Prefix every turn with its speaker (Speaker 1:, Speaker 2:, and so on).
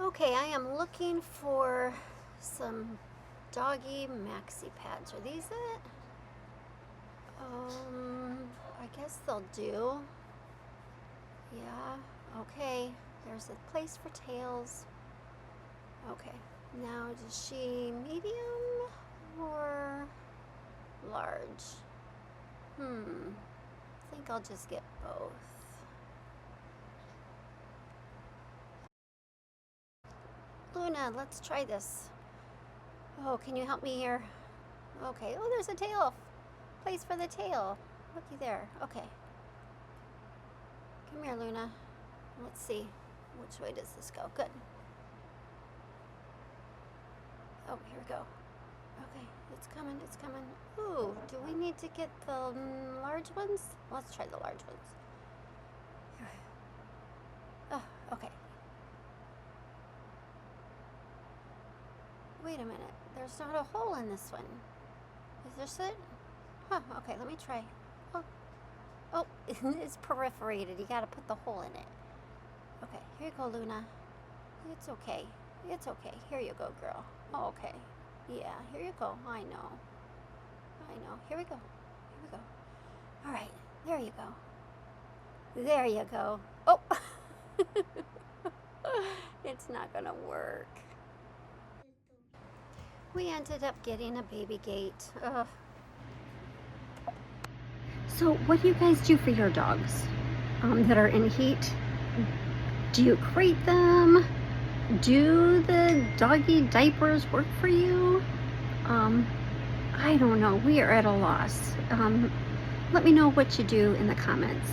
Speaker 1: Okay, I am looking for some doggy maxi pads. Are these it? I guess they'll do. Yeah, okay. There's a place for tails. Okay, now is she medium or large? I think I'll just get both. Luna, let's try this. Oh, can you help me here? Okay, oh, there's a tail. Place for the tail. Looky there. Okay. Come here, Luna. Let's see. Which way does this go? Good. Oh, here we go. Okay, it's coming, it's coming. Ooh, do we need to get the large ones? Let's try the large ones. Oh, okay. Wait a minute. There's not a hole in this one. Is this it? Huh, okay, let me try. Oh, it's perforated. You gotta put the hole in it. Okay, here you go, Luna. It's okay. It's okay. Here you go, girl. Oh, okay. Yeah, here you go. I know. Here we go. Here we go. All right, there you go. There you go. Oh! It's not gonna work. We ended up getting a baby gate. Ugh. So what do you guys do for your dogs that are in heat? Do you crate them? Do the doggy diapers work for you? I don't know. We are at a loss. Let me know what you do in the comments.